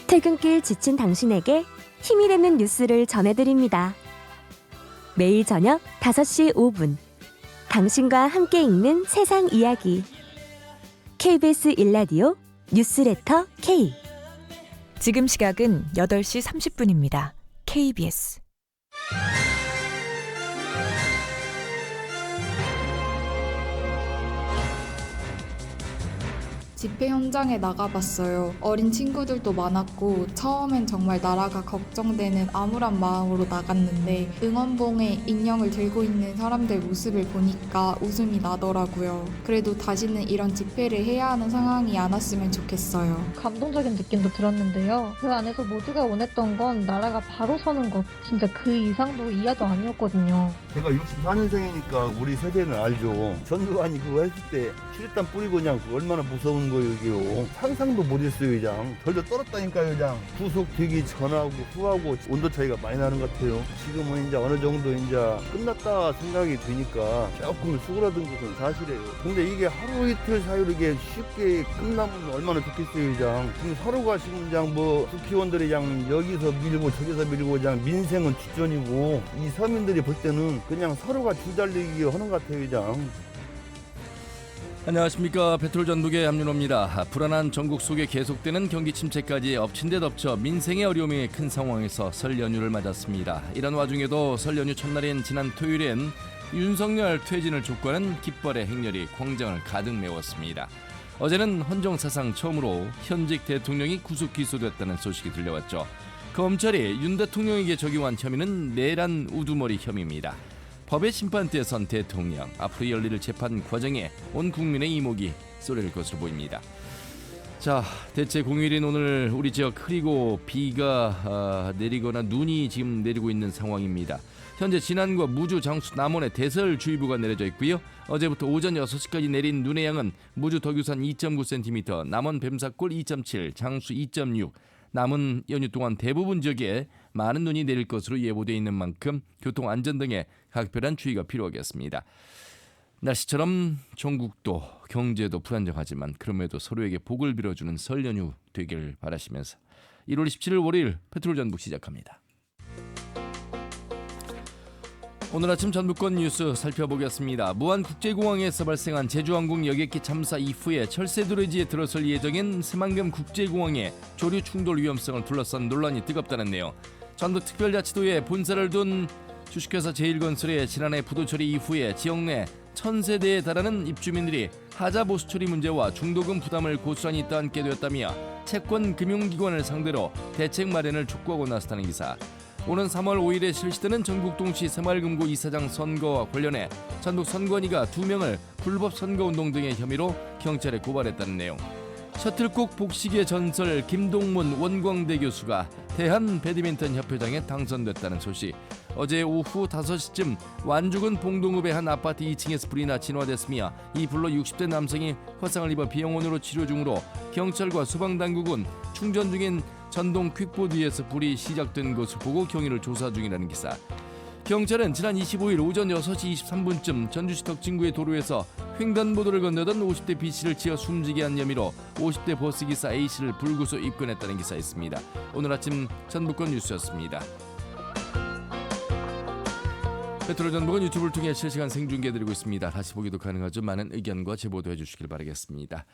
퇴근길 지친 당신에게 힘이 되는 뉴스를 전해드립니다. 매일 저녁 5시 5분 당신과 함께 읽는 세상 이야기 KBS 1라디오 뉴스레터 K. 지금 시각은 8시 30분입니다. KBS. 집회 현장에 나가봤어요. 어린 친구들도 많았고 처음엔 정말 나라가 걱정되는 암울한 마음으로 나갔는데 응원봉에 인형을 들고 있는 사람들 모습을 보니까 웃음이 나더라고요. 그래도 다시는 이런 집회를 해야 하는 상황이 안 왔으면 좋겠어요. 감동적인 느낌도 들었는데요. 그 안에서 모두가 원했던 건 나라가 바로 서는 것, 진짜 그 이상도 이하도 아니었거든요. 제가 64년생이니까 우리 세대는 알죠. 전두환이 그거 했을 때 치르탄 뿌리고 그냥 얼마나 무서운 거예요, 이게요. 상상도 못했어요, 그냥. 덜덜 떨었다니까요, 그냥. 구속되기 전하고 후하고 온도 차이가 많이 나는 것 같아요. 지금은 이제 어느 정도 이제 끝났다 생각이 드니까 조금 수그러든 것은 사실이에요. 근데 이게 하루 이틀 사이로 이게 쉽게 끝나면 얼마나 좋겠어요, 그냥. 지금 서로가 지금 그냥 뭐 국회의원들이 그냥 여기서 밀고 저기서 밀고 그냥 민생은 뒷전이고 이 서민들이 볼 때는 그냥 서로가 줄달리기 하는 것 같아요, 그냥. 안녕하십니까. 페트롤 전북의 함윤호입니다. 불안한 전국 속에 계속되는 경기 침체까지 엎친 데 덮쳐 민생의 어려움이 큰 상황에서 설 연휴를 맞았습니다. 이런 와중에도 설 연휴 첫날인 지난 토요일엔 윤석열 퇴진을 촉구하는 깃발의 행렬이 광장을 가득 메웠습니다. 어제는 헌정사상 처음으로 현직 대통령이 구속 기소됐다는 소식이 들려왔죠. 검찰이 윤 대통령에게 적용한 혐의는 내란 우두머리 혐의입니다. 법의 심판대에 선 대통령, 앞으로 열릴 재판 과정에 온 국민의 이목이 쏠릴 것으로 보입니다. 자, 대체 공휴일인 오늘 우리 지역 흐리고 비가 내리거나 눈이 지금 내리고 있는 상황입니다. 현재 진안과 무주, 장수, 남원에 대설주의보가 내려져 있고요. 어제부터 오전 6시까지 내린 눈의 양은 무주 덕유산 2.9cm, 남원 뱀사골 2.7, 장수 2.6, 남은 연휴 동안 대부분 지역에 많은 눈이 내릴 것으로 예보되어 있는 만큼 교통 안전 등에 각별한 주의가 필요하겠습니다. 날씨처럼 전국도 경제도 불안정하지만 그럼에도 서로에게 복을 빌어주는 설 연휴 되길 바라시면서 1월 27일 월요일 페트롤 전북 시작합니다. 오늘 아침 전북권 뉴스 살펴보겠습니다. 무안국제공항에서 발생한 제주항공 여객기 참사 이후에 철새 두레지에 들어설 예정인 새만금 국제공항의 조류 충돌 위험성을 둘러싼 논란이 뜨겁다는 내용. 전북특별자치도에 본사를 둔 주식회사 제일건설의 지난해 부도 처리 이후에 지역 내 1000세대에 달하는 입주민들이 하자 보수 처리 문제와 중도금 부담을 고스란히 떠안게 되었다며 채권 금융기관을 상대로 대책 마련을 촉구하고 나섰다는 기사. 오는 3월 5일에 실시되는 전국동시 새마을금고 이사장 선거와 관련해 전북 선관위가 2명을 불법 선거운동 등의 혐의로 경찰에 고발했다는 내용. 셔틀콕 복식의 전설 김동문 원광대 교수가 대한배드민턴협회장에 당선됐다는 소식. 어제 오후 5시쯤 완주군 봉동읍의 한 아파트 2층에서 불이 나 진화됐으며 이 불로 60대 남성이 화상을 입어 비영원으로 치료 중으로 경찰과 소방당국은 충전 중인 전동 퀵보드에서 불이 시작된 것을 보고 경위를 조사 중이라는 기사. 경찰은 지난 25일 오전 6시 23분쯤 전주시 덕진구의 도로에서 횡단보도를 건너던 50대 B씨를 치어 숨지게 한 혐의로 50대 버스기사 A씨를 불구속 입건했다는 기사였습니다. 오늘 아침 전북권 뉴스였습니다. 페트롤 전북은 유튜브를 통해 실시간 생중계해드리고 있습니다. 다시 보기도 가능하죠. 많은 의견과 제보도 해주시길 바라겠습니다.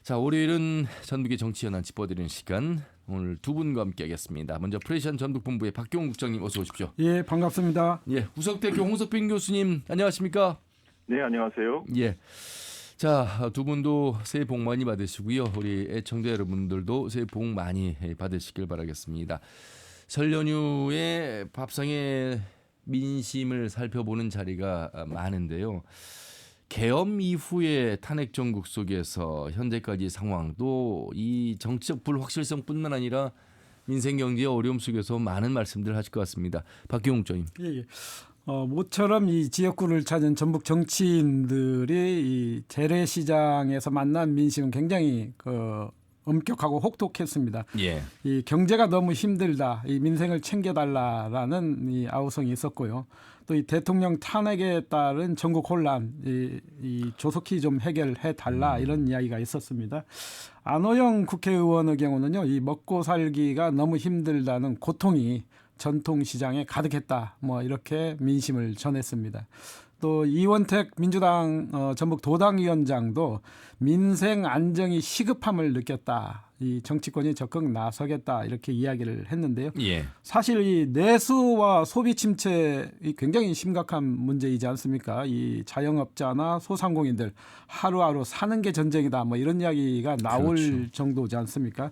자, 월요일은 전북의 정치 현안 짚어드리는 시간. 오늘 두 분과 함께하겠습니다. 먼저 프레시안 전북본부의 박경훈 국장님 어서 오십시오. 예, 반갑습니다. 예, 구석대교 홍석빈 교수님 안녕하십니까? 네, 안녕하세요. 예. 자, 두 분도 새해 복 많이 받으시고요. 우리 애청자 여러분들도 새해 복 많이 받으시길 바라겠습니다. 설 연휴에 밥상의 민심을 살펴보는 자리가 많은데요. 계엄 이후의 탄핵 정국 속에서 현재까지 상황도 이 정치적 불확실성뿐만 아니라 민생 경제의 어려움 속에서 많은 말씀들 하실 것 같습니다. 박경웅 의원님. 예. 모처럼 이 지역구를 찾은 전북 정치인들이 이 재래시장에서 만난 민심은 굉장히 엄격하고 혹독했습니다. 예. 이 경제가 너무 힘들다, 이 민생을 챙겨달라라는 이 아우성이 있었고요. 또 이 대통령 탄핵에 따른 전국 혼란, 이 조속히 좀 해결해 달라 이런 이야기가 있었습니다. 안호영 국회의원의 경우는요, 이 먹고 살기가 너무 힘들다는 고통이 전통시장에 가득했다, 뭐 이렇게 민심을 전했습니다. 또 이원택 민주당 전북 도당위원장도 민생 안정이 시급함을 느꼈다. 이 정치권이 적극 나서겠다 이렇게 이야기를 했는데요. 예. 사실 이 내수와 소비 침체 굉장히 심각한 문제이지 않습니까? 이 자영업자나 소상공인들 하루하루 사는 게 전쟁이다. 뭐 이런 이야기가 나올 그렇죠. 정도지 않습니까?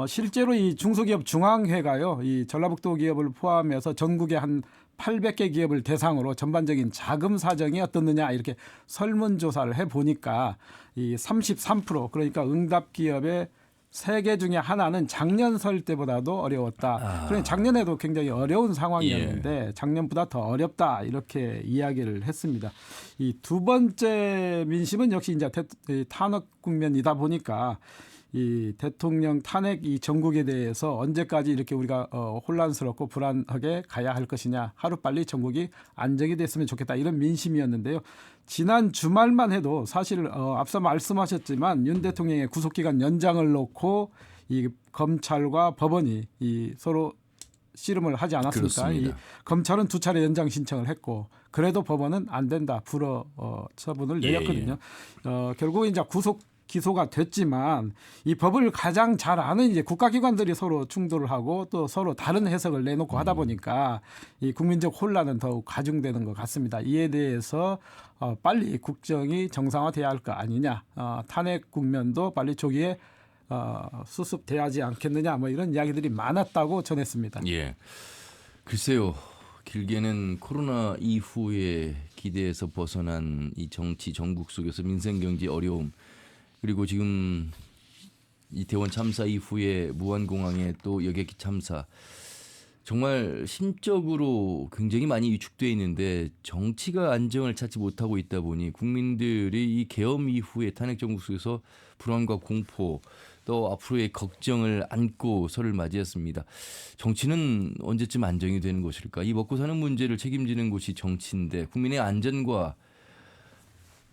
실제로 이 중소기업 중앙회가요, 이 전라북도 기업을 포함해서 전국의 한 800개 기업을 대상으로 전반적인 자금 사정이 어떻느냐 이렇게 설문조사를 해보니까 이 33% 그러니까 응답 기업의 3개 중에 하나는 작년 설 때보다도 어려웠다. 그러니까 작년에도 굉장히 어려운 상황이었는데 작년보다 더 어렵다 이렇게 이야기를 했습니다. 이 두 번째 민심은 역시 이제 탄핵 국면이다 보니까 이 대통령 탄핵 이 전국에 대해서 언제까지 이렇게 우리가 혼란스럽고 불안하게 가야 할 것이냐, 하루빨리 전국이 안정이 됐으면 좋겠다 이런 민심이었는데요. 지난 주말만 해도 사실 앞서 말씀하셨지만 윤 대통령의 구속기간 연장을 놓고 이 검찰과 법원이 이 서로 씨름을 하지 않았습니까? 이 검찰은 2차례 연장 신청을 했고 그래도 법원은 안 된다, 불허 처분을 내렸거든요. 결국 이제 구속 기소가 됐지만 이 법을 가장 잘 아는 이제 국가기관들이 서로 충돌을 하고 또 서로 다른 해석을 내놓고 하다 보니까 이 국민적 혼란은 더욱 가중되는 것 같습니다. 이에 대해서 빨리 국정이 정상화돼야 할 거 아니냐, 탄핵 국면도 빨리 조기에 수습돼야 하지 않겠느냐, 뭐 이런 이야기들이 많았다고 전했습니다. 예. 글쎄요. 길게는 코로나 이후에 기대에서 벗어난 이 정치 정국 속에서 민생 경제 어려움, 그리고 지금 이 대원 참사 이후에 무안공항의 또 여객기 참사, 정말 심적으로 굉장히 많이 위축돼 있는데 정치가 안정을 찾지 못하고 있다 보니 국민들이 이 계엄 이후에 탄핵 정국 속에서 불안과 공포 또 앞으로의 걱정을 안고 설을 맞이했습니다. 정치는 언제쯤 안정이 되는 것일까? 이 먹고 사는 문제를 책임지는 곳이 정치인데 국민의 안전과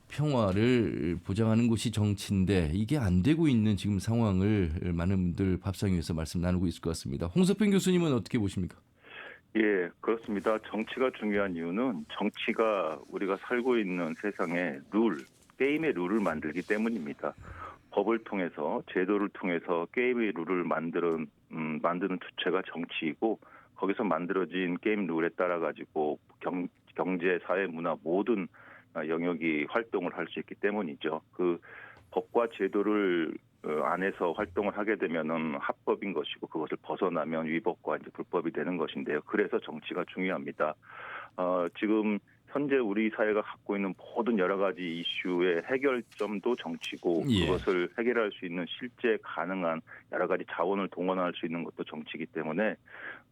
평화를 보장하는 곳이 정치인데 이게 안 되고 있는 지금 상황을 많은 분들 밥상 위에서 말씀 나누고 있을 것 같습니다. 홍석평 교수님은 어떻게 보십니까? 예, 그렇습니다. 정치가 중요한 이유는 정치가 우리가 살고 있는 세상의 게임의 룰을 만들기 때문입니다. 법을 통해서, 제도를 통해서 게임의 룰을 만드는 주체가 정치이고 거기서 만들어진 게임 룰에 따라 가지고 경제, 사회, 문화 모든 영역이 활동을 할 수 있기 때문이죠. 그 법과 제도를 안에서 활동을 하게 되면은 합법인 것이고 그것을 벗어나면 위법과 이제 불법이 되는 것인데요. 그래서 정치가 중요합니다. 지금 현재 우리 사회가 갖고 있는 모든 여러 가지 이슈의 해결점도 정치고 그것을 해결할 수 있는 실제 가능한 여러 가지 자원을 동원할 수 있는 것도 정치이기 때문에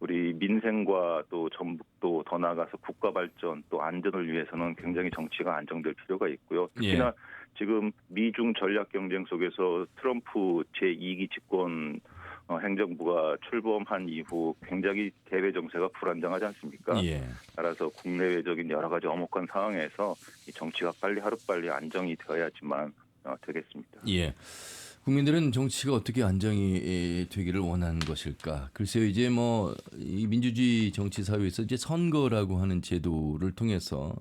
우리 민생과 또 전북도 더 나아가서 국가 발전 또 안전을 위해서는 굉장히 정치가 안정될 필요가 있고요. 특히나 지금 미중 전략 경쟁 속에서 트럼프 제2기 집권 행정부가 출범한 이후 굉장히 대외 정세가 불안정하지 않습니까? 따라서 국내외적인 여러 가지 엄혹한 상황에서 이 정치가 빨리 하루빨리 안정이 되어야지만 되겠습니다. 예. 국민들은 정치가 어떻게 안정이 되기를 원하는 것일까? 글쎄요, 이제 뭐 이 민주주의 정치 사회에서 이제 선거라고 하는 제도를 통해서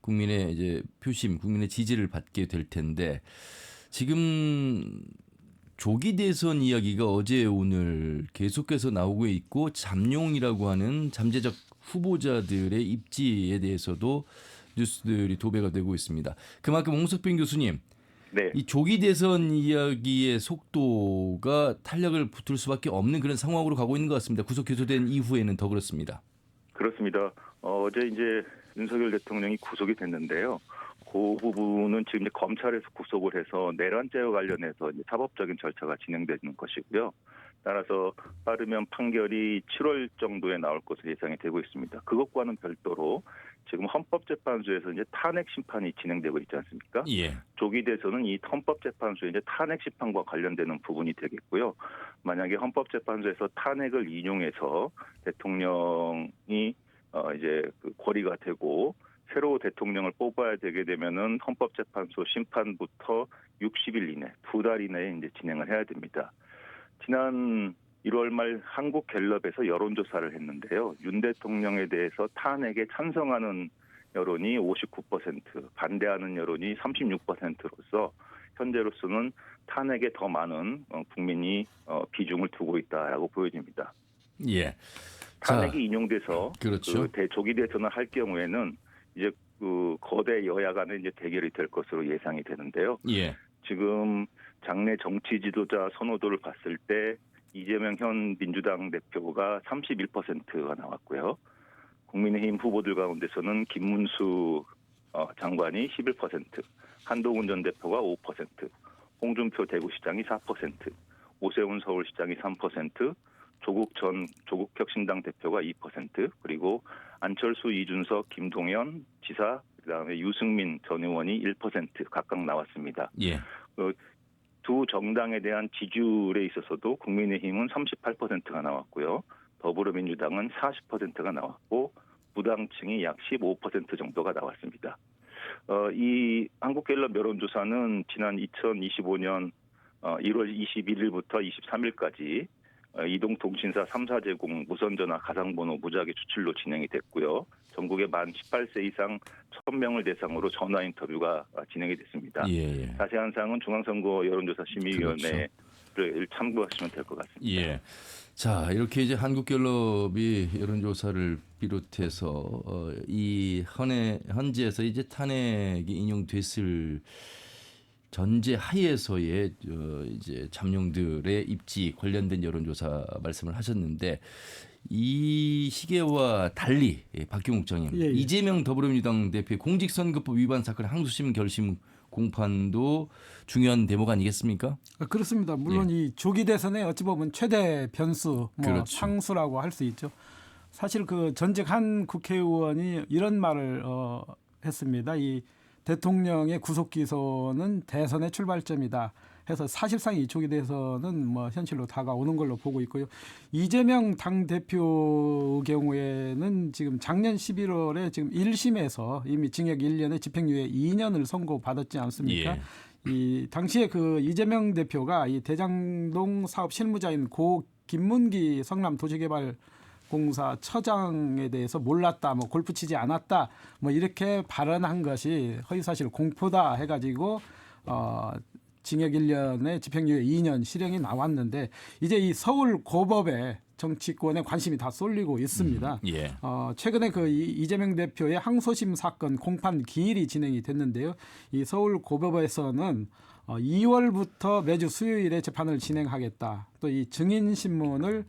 국민의 이제 표심, 국민의 지지를 받게 될 텐데 지금 조기 대선 이야기가 어제 오늘 계속해서 나오고 있고 잠룡이라고 하는 잠재적 후보자들의 입지에 대해서도 뉴스들이 도배가 되고 있습니다. 그만큼 홍석평 교수님, 네. 이 조기 대선 이야기의 속도가 탄력을 붙을 수밖에 없는 그런 상황으로 가고 있는 것 같습니다. 구속 기소된 이후에는 더 그렇습니다. 그렇습니다. 어제 이제 윤석열 대통령이 구속이 됐는데요. 그 부분은 지금 이제 검찰에서 구속을 해서 내란죄와 관련해서 이제 사법적인 절차가 진행되는 것이고요. 따라서 빠르면 판결이 7월 정도에 나올 것으로 예상이 되고 있습니다. 그것과는 별도로 지금 헌법재판소에서 이제 탄핵 심판이 진행되고 있지 않습니까? 예. 조기 대선은 이 헌법재판소의 이제 탄핵 심판과 관련되는 부분이 되겠고요. 만약에 헌법재판소에서 탄핵을 인용해서 대통령이 이제 그 고리가 되고 새로 대통령을 뽑아야 되게 되면은 헌법재판소 심판부터 60일 이내, 2달 이내에 이제 진행을 해야 됩니다. 지난 1월 말 한국갤럽에서 여론조사를 했는데요. 윤 대통령에 대해서 탄핵에 찬성하는 여론이 59%, 반대하는 여론이 36%로서 현재로서는 탄핵에 더 많은 국민이 비중을 두고 있다라고 보여집니다. 예. 탄핵이 인용돼서 그렇죠. 조기 대선을 할 경우에는 이제 그 거대 여야 간의 이제 대결이 될 것으로 예상이 되는데요. 예. 지금 장내 정치 지도자 선호도를 봤을 때 이재명 현 민주당 대표가 31%가 나왔고요. 국민의힘 후보들 가운데서는 김문수 장관이 11%, 한동훈 전 대표가 5%, 홍준표 대구시장이 4%, 오세훈 서울시장이 3%, 조국혁신당 대표가 2%, 그리고 안철수, 이준석, 김동연 지사, 그다음에 유승민 전 의원이 1% 각각 나왔습니다. 예. 두 정당에 대한 지지율에 있어서도 국민의힘은 38%가 나왔고요. 더불어민주당은 40%가 나왔고 무당층이 약 15% 정도가 나왔습니다. 이 한국갤럽 여론조사는 지난 2025년 1월 21일부터 23일까지 이동통신사 3사 제공 무선전화 가상번호 무작위 추출로 진행이 됐고요. 전국에 만 18세 이상 1000명을 대상으로 전화 인터뷰가 진행이 됐습니다. 예. 자세한 사항은 중앙선거 여론조사 심의위원회를 참고하시면 될 것 같습니다. 예. 자, 이렇게 이제 한국갤럽이 여론조사를 비롯해서 이 헌재에서 이제 탄핵이 인용됐을 전제 하에서의 이제 잠룡들의 입지 관련된 여론조사 말씀을 하셨는데 이 시계와 달리 박경욱 장님, 예. 이재명 더불어민주당 대표의 공직선거법 위반 사건 항소심 결심 공판도 중요한 대목 아니겠습니까? 그렇습니다. 물론 이 조기 대선의 어찌 보면 최대 변수, 그렇죠. 상수라고 할 수 있죠. 사실 그 전직 한 국회의원이 이런 말을 했습니다. 이 대통령의 구속 기소는 대선의 출발점이다 해서 사실상 이 조기 대선은 뭐 현실로 다가오는 걸로 보고 있고요. 이재명 당대표 경우에는 지금 작년 11월에 지금 1심에서 이미 징역 1년에 집행유예 2년을 선고받았지 않습니까? 예. 이 당시에 그 이재명 대표가 이 대장동 사업 실무자인 고 김문기 성남도시개발공사 처장에 대해서 몰랐다, 뭐 골프 치지 않았다, 뭐 이렇게 발언한 것이 허위사실 공표다 해가지고 징역 1년에 집행유예 2년 실형이 나왔는데 이제 이 서울 고법에 정치권에 관심이 다 쏠리고 있습니다. 예. 최근에 그 이재명 대표의 항소심 사건 공판 기일이 진행이 됐는데요. 이 서울 고법에서는 2월부터 매주 수요일에 재판을 진행하겠다. 또 이 증인 신문을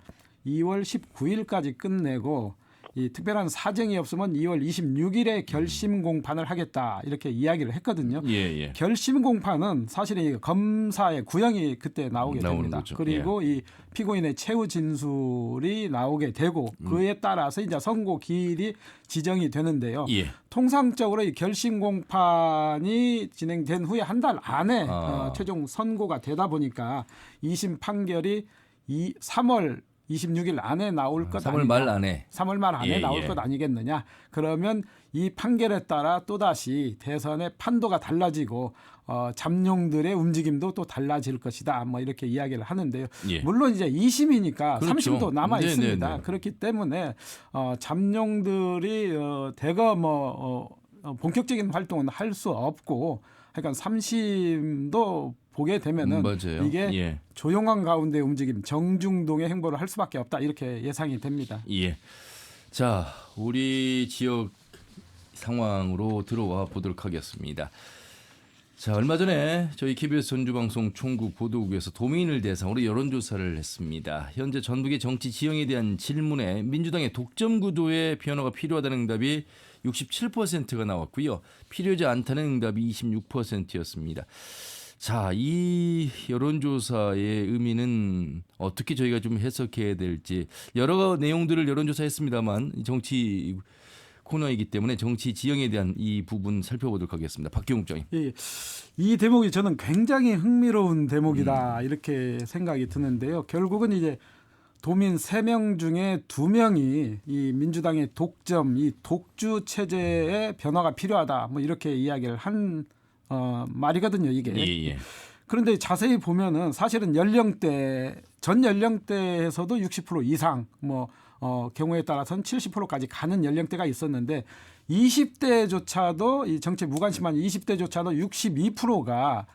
2월 19일까지 끝내고 이 특별한 사정이 없으면 2월 26일에 결심 공판을 하겠다 이렇게 이야기를 했거든요. 예. 결심 공판은 사실 이 검사의 구형이 그때 나오게 됩니다. 거죠. 그리고 이 피고인의 최후 진술이 나오게 되고 그에 따라서 이제 선고 기일이 지정이 되는데요. 예. 통상적으로 이 결심 공판이 진행된 후에 한 달 안에 최종 선고가 되다 보니까 2심 판결이 3월 26일 안에 나올 것 3월 말 안에. 3월 말 안에 예, 나올 예. 것 아니겠느냐. 그러면 이 판결에 따라 또다시 대선의 판도가 달라지고 잠룡들의 움직임도 또 달라질 것이다. 뭐 이렇게 이야기를 하는데요. 예. 물론 이제 2심이니까 그렇죠. 3심도 남아 있습니다. 네네네. 그렇기 때문에 잠룡들이 대거 본격적인 활동은 할 수 없고 그러니까 3심도 보게 되면은 맞아요. 이게 예. 조용한 가운데 움직임, 정중동의 행보를 할 수밖에 없다 이렇게 예상이 됩니다. 예. 자, 우리 지역 상황으로 들어와 보도록 하겠습니다. 자, 얼마 전에 저희 KBS 전주방송 총국 보도국에서 도민을 대상으로 여론조사를 했습니다. 현재 전북의 정치 지형에 대한 질문에 민주당의 독점 구도의 변화가 필요하다는 응답이 67%가 나왔고요. 필요하지 않다는 응답이 26%였습니다. 자, 이 여론조사의 의미는 어떻게 저희가 좀 해석해야 될지 여러 내용들을 여론조사했습니다만 정치 코너이기 때문에 정치 지형에 대한 이 부분 살펴보도록 하겠습니다. 박경욱 장님. 예, 이 대목이 저는 굉장히 흥미로운 대목이다 이렇게 생각이 드는데요. 결국은 이제 도민 3명 중에 2명이 이 민주당의 독점, 이 독주 체제의 변화가 필요하다. 뭐 이렇게 이야기를 한 말이거든요, 이게. 예. 그런데 자세히 보면은 사실은 전 연령대에서도 60% 이상, 경우에 따라서는 70%까지 가는 연령대가 있었는데 20대조차도 이 정책 무관심한 20대조차도 62%가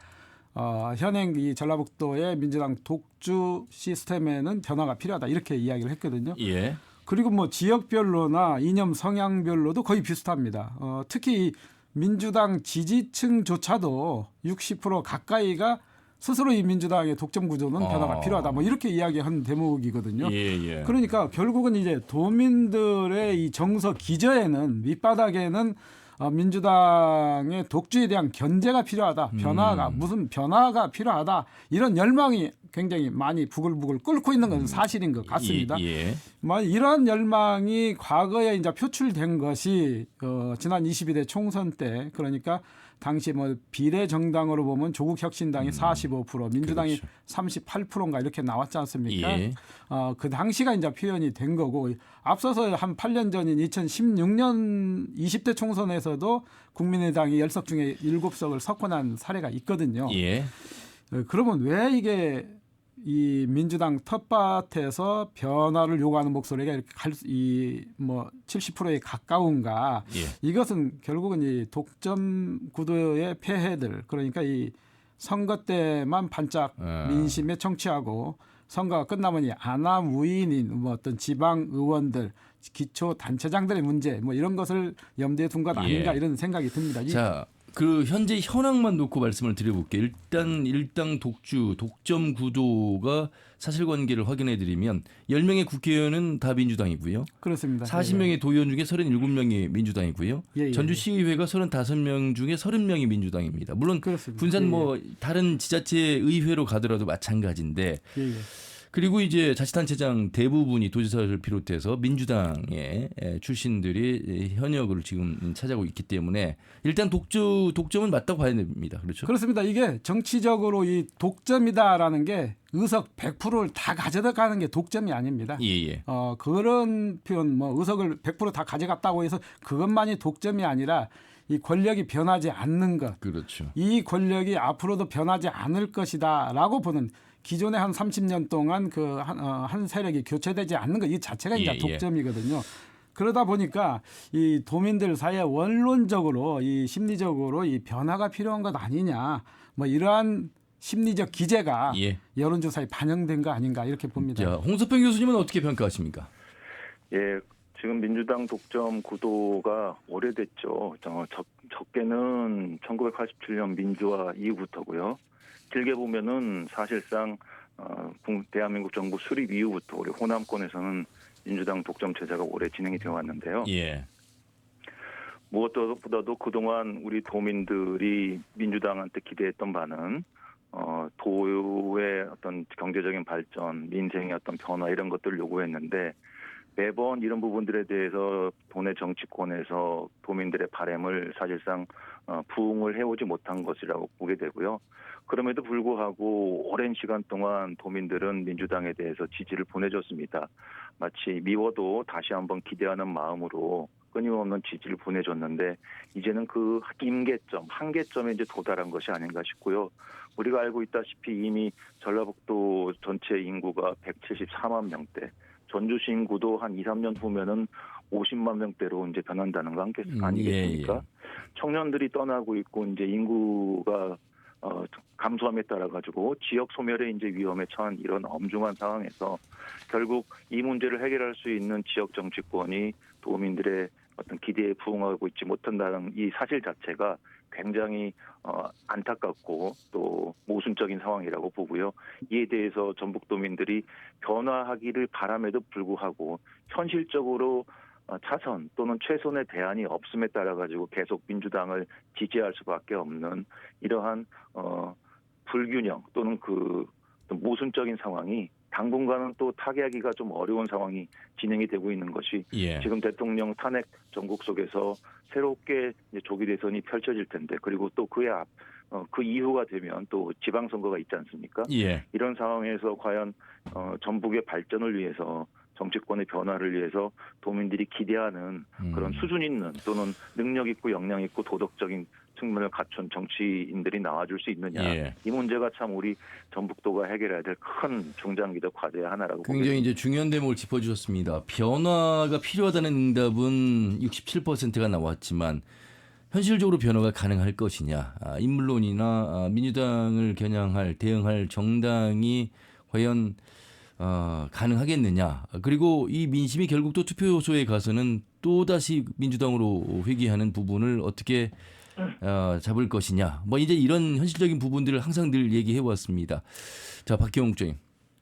현행 이 전라북도의 민주당 독주 시스템에는 변화가 필요하다 이렇게 이야기를 했거든요. 예. 그리고 뭐 지역별로나 이념 성향별로도 거의 비슷합니다. 특히 이 민주당 지지층조차도 60% 가까이가 스스로 이 민주당의 독점 구조는 변화가 필요하다. 뭐 이렇게 이야기한 대목이거든요. 예. 그러니까 결국은 이제 도민들의 이 정서 기저에는 밑바닥에는 민주당의 독주에 대한 견제가 필요하다. 무슨 변화가 필요하다. 이런 열망이 굉장히 많이 부글부글 끓고 있는 것은 사실인 것 같습니다. 예. 이러한 열망이 과거에 이제 표출된 것이 지난 22대 총선 때 그러니까 당시 비례 정당으로 보면 조국혁신당이 45%, 민주당이 그렇죠. 38%인가 이렇게 나왔지 않습니까? 예. 그 당시가 이제 표현이 된 거고 앞서서 한 8년 전인 2016년 20대 총선에서도 국민의당이 10석 중에 7석을 석권한 사례가 있거든요. 예. 그러면 왜 이게 이 민주당 텃밭에서 변화를 요구하는 목소리가 이렇게 70%에 가까운가? 예. 이것은 결국은 이 독점 구도의 폐해들 그러니까 이 선거 때만 반짝 민심에 청취하고 선거가 끝나면 이 아나무인인 어떤 지방 의원들 기초 단체장들의 문제 이런 것을 염두에 둔 것 아닌가 이런 생각이 듭니다. 자, 그 현재 현황만 놓고 말씀을 드려볼게요. 일단 일당 독점 구도가 사실관계를 확인해드리면 10명의 국회의원은 다 민주당이고요. 그렇습니다. 40명의 도의원 중에 37명이 민주당이고요. 전주시의회가 35명 중에 30명이 민주당입니다. 물론 그렇습니다. 분산 다른 지자체 의회로 가더라도 마찬가지인데 그리고 이제 자치단체장 대부분이 도지사를 비롯해서 민주당의 출신들이 현역을 지금 차지하고 있기 때문에 일단 독점은 맞다고 봐야 됩니다. 그렇죠? 그렇습니다. 이게 정치적으로 이 독점이다라는 게 의석 100%를 다 가져가는 게 독점이 아닙니다. 예. 그런 표현 의석을 100% 다 가져갔다고 해서 그것만이 독점이 아니라 이 권력이 변하지 않는 것. 그렇죠. 이 권력이 앞으로도 변하지 않을 것이다라고 보는 기존에 한 30년 동안 한 세력이 교체되지 않는 것 이 자체가 이제 독점이거든요. 그러다 보니까 이 도민들 사이에 원론적으로 이 심리적으로 이 변화가 필요한 것 아니냐 이러한 심리적 기제가 여론조사에 반영된 거 아닌가 이렇게 봅니다. 자, 홍석평 교수님은 어떻게 평가하십니까? 예, 지금 민주당 독점 구도가 오래됐죠. 적게는 1987년 민주화 이후부터고요. 길게 보면은 사실상 대한민국 정부 수립 이후부터 우리 호남권에서는 민주당 독점 체제가 오래 진행이 되어 왔는데요. 예. 무엇보다도 그동안 우리 도민들이 민주당한테 기대했던 바는 도의 어떤 경제적인 발전, 민생의 어떤 변화 이런 것들을 요구했는데 매번 이런 부분들에 대해서 도내 정치권에서 도민들의 바람을 사실상 부응을 해오지 못한 것이라고 보게 되고요. 그럼에도 불구하고 오랜 시간 동안 도민들은 민주당에 대해서 지지를 보내줬습니다. 마치 미워도 다시 한번 기대하는 마음으로 끊임없는 지지를 보내줬는데 이제는 그 임계점, 한계점에 이제 도달한 것이 아닌가 싶고요. 우리가 알고 있다시피 이미 전라북도 전체 인구가 174만 명대, 전주시 인구도 한 2, 3년 후면은 50만 명대로 이제 변한다는 거 아니겠습니까? 청년들이 떠나고 있고 이제 인구가 감소함에 따라 가지고 지역 소멸의 이제 위험에 처한 이런 엄중한 상황에서 결국 이 문제를 해결할 수 있는 지역 정치권이 도민들의 어떤 기대에 부응하고 있지 못한다는 이 사실 자체가 굉장히 안타깝고 또 모순적인 상황이라고 보고요. 이에 대해서 전북도민들이 변화하기를 바람에도 불구하고 현실적으로 차선 또는 최선의 대안이 없음에 따라 가지고 계속 민주당을 지지할 수밖에 없는 이러한 불균형 또는 그 모순적인 상황이 당분간은 또 타개하기가 좀 어려운 상황이 진행이 되고 있는 것이 예. 지금 대통령 탄핵 전국 속에서 새롭게 이제 조기 대선이 펼쳐질 텐데 그리고 또 그 이후가 되면 또 지방선거가 있지 않습니까? 예. 이런 상황에서 과연 전북의 발전을 위해서 정치권의 변화를 위해서 도민들이 기대하는 그런 수준 있는 또는 능력 있고 역량 있고 도덕적인 측면을 갖춘 정치인들이 나와줄 수 있느냐. 예. 이 문제가 참 우리 전북도가 해결해야 될 큰 중장기적 과제의 하나라고 굉장히 보겠습니다. 이제 중요한 대목을 짚어주셨습니다. 변화가 필요하다는 응답은 67%가 나왔지만 현실적으로 변화가 가능할 것이냐. 인물론이나 민주당을 겨냥할 대응할 정당이 과연 가능하겠느냐. 그리고 이 민심이 결국 또 투표소에 가서는 또다시 민주당으로 회귀하는 부분을 어떻게 잡을 것이냐. 뭐 이제 이런 현실적인 부분들을 항상 늘 얘기해 왔습니다. 자, 박기영 국장님.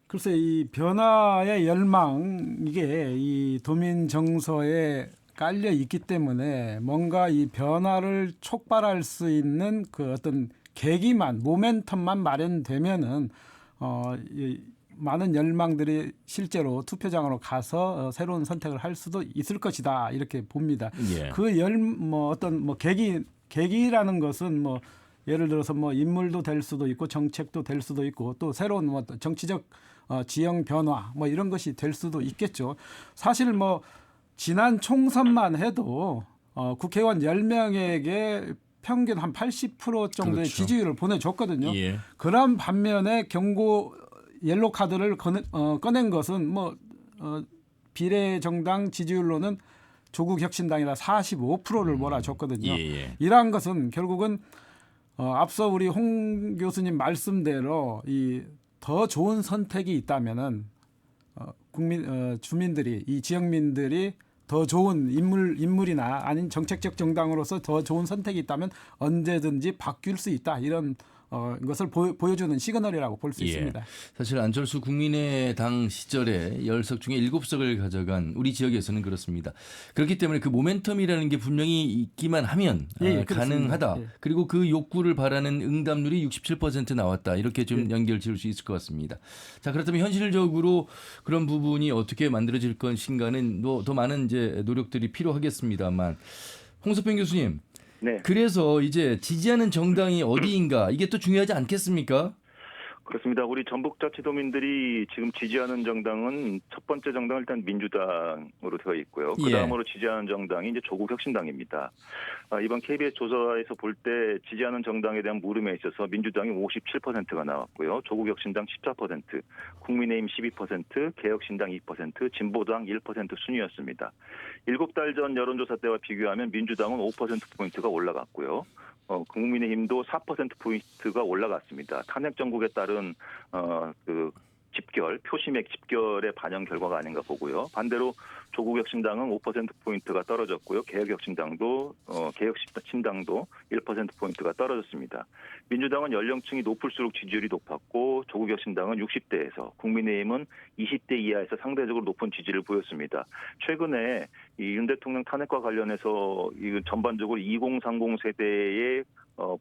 글쎄 이 변화의 열망 이게 이 도민 정서에 깔려 있기 때문에 뭔가 이 변화를 촉발할 수 있는 그 어떤 계기만 모멘텀만 마련되면은 이 많은 열망들이 실제로 투표장으로 가서 새로운 선택을 할 수도 있을 것이다 이렇게 봅니다. 예. 그 어떤 계기라는 것은 뭐 예를 들어서 뭐 인물도 될 수도 있고 정책도 될 수도 있고 또 새로운 뭐 정치적 지형 변화 뭐 이런 것이 될 수도 있겠죠. 사실 뭐 지난 총선만 해도 국회의원 10명에게 평균 한 80% 정도의 그렇죠. 지지율을 보내줬거든요. 예. 그런 반면에 경고 옐로 카드를 꺼낸 것은 뭐 비례정당 지지율로는 조국 혁신당이라 45%를 몰아줬거든요. 예. 이러한 것은 결국은 앞서 우리 홍 교수님 말씀대로 이 더 좋은 선택이 있다면은 주민들이 이 지역민들이 더 좋은 인물이나 아닌 정책적 정당으로서 더 좋은 선택이 있다면 언제든지 바뀔 수 있다 이런 것을 보여주는 시그널이라고 볼 수 예. 있습니다. 사실 안철수 국민의당 시절에 10석 중에 7석을 가져간 우리 지역에서는 그렇습니다. 그렇기 때문에 그 모멘텀이라는 게 분명히 있기만 하면 예, 가능하다. 예. 그리고 그 욕구를 바라는 응답률이 67% 나왔다. 이렇게 좀 연결 지을 수 있을 것 같습니다. 자, 그렇다면 현실적으로 그런 부분이 어떻게 만들어질 것인가는 더 많은 이제 노력들이 필요하겠습니다만 홍석평 교수님. 네. 그래서 이제 지지하는 정당이 어디인가 이게 또 중요하지 않겠습니까? 그렇습니다. 우리 전북자치도민들이 지금 지지하는 정당은 첫 번째 정당은 일단 민주당으로 되어 있고요. 그 다음으로 지지하는 정당이 이제 조국혁신당입니다. 이번 KBS 조사에서 볼 때 지지하는 정당에 대한 물음에 있어서 민주당이 57%가 나왔고요. 조국혁신당 14%, 국민의힘 12%, 개혁신당 2%, 진보당 1% 순이었습니다. 7달 전 여론조사 때와 비교하면 민주당은 5%포인트가 올라갔고요. 국민의힘도 4%포인트가 올라갔습니다. 탄핵 정국에 따른 그 집결, 표심액 집결의 반영 결과가 아닌가 보고요. 반대로 조국혁신당은 5%포인트가 떨어졌고요. 개혁혁신당도 1%포인트가 떨어졌습니다. 민주당은 연령층이 높을수록 지지율이 높았고 조국혁신당은 60대에서 국민의힘은 20대 이하에서 상대적으로 높은 지지를 보였습니다. 최근에 이 윤 대통령 탄핵과 관련해서 이 전반적으로 2030 세대의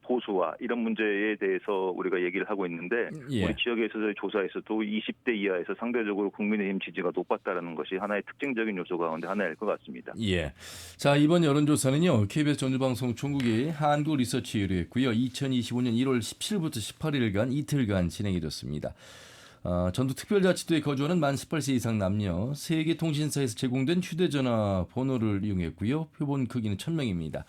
보수와 이런 문제에 대해서 우리가 얘기를 하고 있는데 우리 지역에서의 조사에서도 20대 이하에서 상대적으로 국민의힘 지지가 높았다는 것이 하나의 특징적인 요소 가운데 하나일 것 같습니다. 예. 자, 이번 여론조사는요. KBS 전주방송 총국이 한국 리서치 의뢰했고요. 2025년 1월 17일부터 18일간 이틀간 진행이 됐습니다. 전북 특별자치도에 거주하는 만 18세 이상 남녀 3개 통신사에서 제공된 휴대전화 번호를 이용했고요. 표본 크기는 1000명입니다.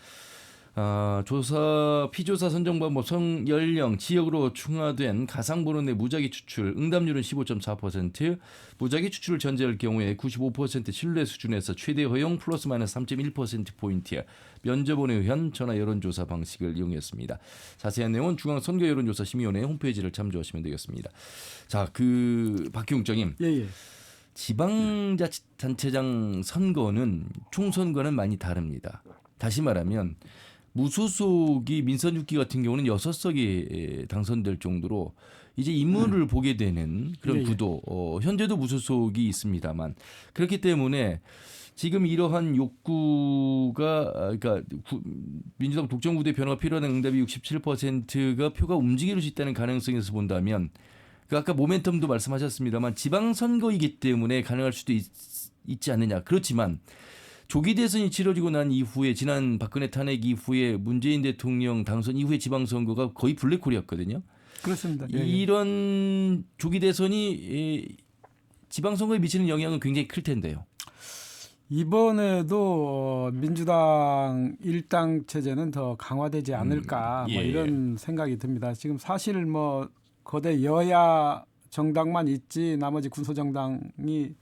피조사 선정 방법, 성, 연령, 지역으로 충화된 가상번호 내 무작위 추출, 응답률은 15.4%, 무작위 추출을 전제할 경우에 95% 신뢰 수준에서 최대 허용 플러스 마이너스 3.1%포인트, 면접원에 의한 전화 여론조사 방식을 이용했습니다. 자세한 내용은 중앙선거여론조사심의위원회 홈페이지를 참조하시면 되겠습니다. 자, 박기웅 장님. 예. 지방자치단체장 선거는 총선과는 많이 다릅니다. 다시 말하면 무소속이 민선 6기 같은 경우는 6석이 당선될 정도로 이제 인물을 보게 되는 그런 구도. 현재도 무소속이 있습니다만 그렇기 때문에 지금 이러한 욕구가 그러니까 민주당 독점구도의 변화가 필요한 응답이 67%가 표가 움직일 수 있다는 가능성에서 본다면 그 아까 모멘텀도 말씀하셨습니다만 지방선거이기 때문에 가능할 수도 있지 않느냐. 그렇지만 조기 대선이 치러지고 난 이후에 지난 박근혜 탄핵 이후에 문재인 대통령 당선 이후에 지방선거가 거의 블랙홀이었거든요. 그렇습니다. 예, 예. 이런 조기 대선이 지방선거에 미치는 영향은 굉장히 클 텐데요. 이번에도 민주당 일당 체제는 더 강화되지 않을까 예, 뭐 이런 생각이 듭니다. 지금 사실 뭐 거대 여야 정당만 있지 나머지 군소정당이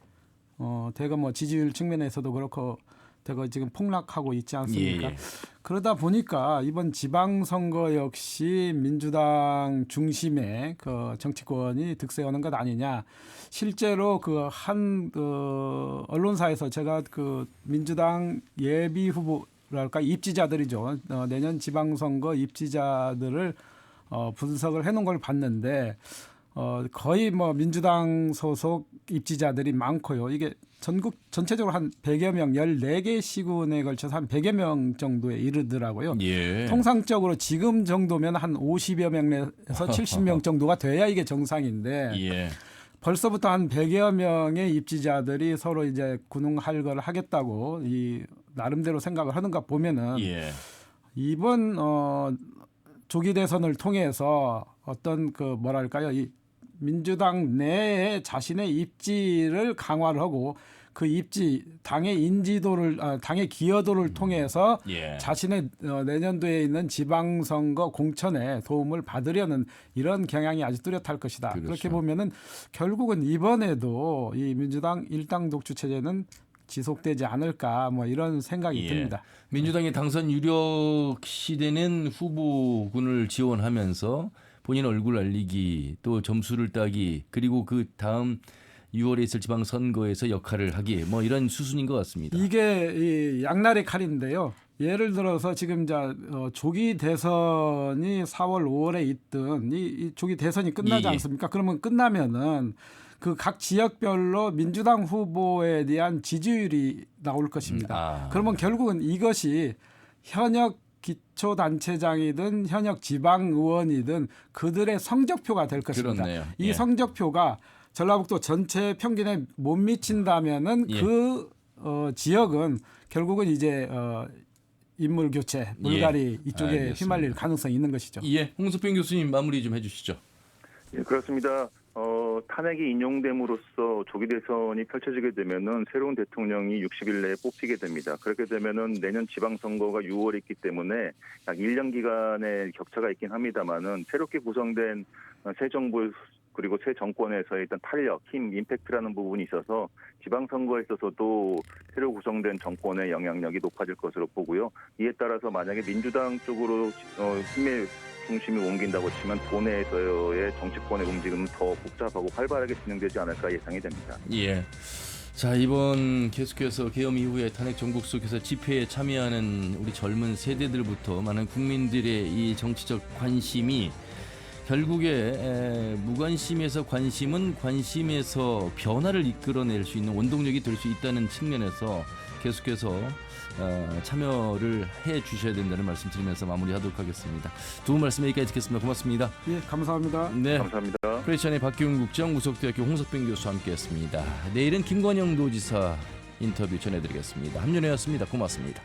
대거 뭐 지지율 측면에서도 그렇고 대거 지금 폭락하고 있지 않습니까? 예. 그러다 보니까 이번 지방선거 역시 민주당 중심의 그 정치권이 득세하는 것 아니냐. 실제로 그 한 언론사에서 제가 그 민주당 예비 후보랄까 입지자들이죠. 내년 지방선거 입지자들을 분석을 해놓은 걸 봤는데 거의 뭐 민주당 소속 입지자들이 많고요. 이게 전국 전체적으로 한 100여 명, 14개 시군에 걸쳐서 한 100여 명 정도에 이르더라고요. 예. 통상적으로 지금 정도면 한 50여 명에서 70명 정도가 돼야 이게 정상인데 예. 벌써부터 한 100여 명의 입지자들이 서로 이제 군웅할거를 하겠다고 이 나름대로 생각을 하는가 보면은 예. 이번 조기 대선을 통해서 어떤 그 뭐랄까요 이 민주당 내에 자신의 입지를 강화를 하고 그 입지 당의 인지도를 당의 기여도를 통해서 예. 자신의 내년도에 있는 지방선거 공천에 도움을 받으려는 이런 경향이 아주 뚜렷할 것이다. 그렇죠. 그렇게 보면은 결국은 이번에도 이 민주당 일당 독주 체제는 지속되지 않을까 뭐 이런 생각이 예. 듭니다. 민주당의 당선 유력 시대는 후보군을 지원하면서 본인 얼굴 알리기 또 점수를 따기 그리고 그 다음 6월에 있을 지방선거에서 역할을 하기 뭐 이런 수순인 것 같습니다. 이게 이 양날의 칼인데요. 예를 들어서 지금 조기 대선이 4월, 5월에 있든 이 조기 대선이 끝나지 예. 않습니까? 그러면 끝나면은 그 각 지역별로 민주당 후보에 대한 지지율이 나올 것입니다. 그러면 결국은 이것이 현역 기초단체장이든 현역 지방의원이든 그들의 성적표가 될 것입니다. 그렇네요. 이 예. 성적표가 전라북도 전체 평균에 못 미친다면은 예. 그 지역은 결국은 이제 인물 교체, 물갈이 이쪽에 알겠습니다. 휘말릴 가능성이 있는 것이죠. 예, 홍석평 교수님 마무리 좀 해주시죠. 예, 그렇습니다. 탄핵이 인용됨으로써 조기 대선이 펼쳐지게 되면은 새로운 대통령이 60일 내에 뽑히게 됩니다. 그렇게 되면은 내년 지방선거가 6월에 있기 때문에 약 1년 기간의 격차가 있긴 합니다만은 새롭게 구성된 새 정부 그리고 새 정권에서의 일단 탄력, 힘, 임팩트라는 부분이 있어서 지방선거에 있어서도 새로 구성된 정권의 영향력이 높아질 것으로 보고요. 이에 따라서 만약에 민주당 쪽으로 힘의 중심이 옮긴다고 치면 도내에서의 정치권의 움직임은 더 복잡하고 활발하게 진행되지 않을까 예상이 됩니다. 예. 자, 이번 계속해서 계엄 이후에 탄핵 전국 속에서 집회에 참여하는 우리 젊은 세대들부터 많은 국민들의 이 정치적 관심이 결국에 무관심에서 관심은 관심에서 변화를 이끌어낼 수 있는 원동력이 될 수 있다는 측면에서 계속해서 참여를 해 주셔야 된다는 말씀 드리면서 마무리하도록 하겠습니다. 두 분 말씀 여기까지 듣겠습니다. 고맙습니다. 예, 감사합니다. 네, 감사합니다. 크리스천의 박기훈 국장, 무석대학교 홍석병 교수와 함께했습니다. 내일은 김관영 도지사 인터뷰 전해드리겠습니다. 함윤혜였습니다. 고맙습니다.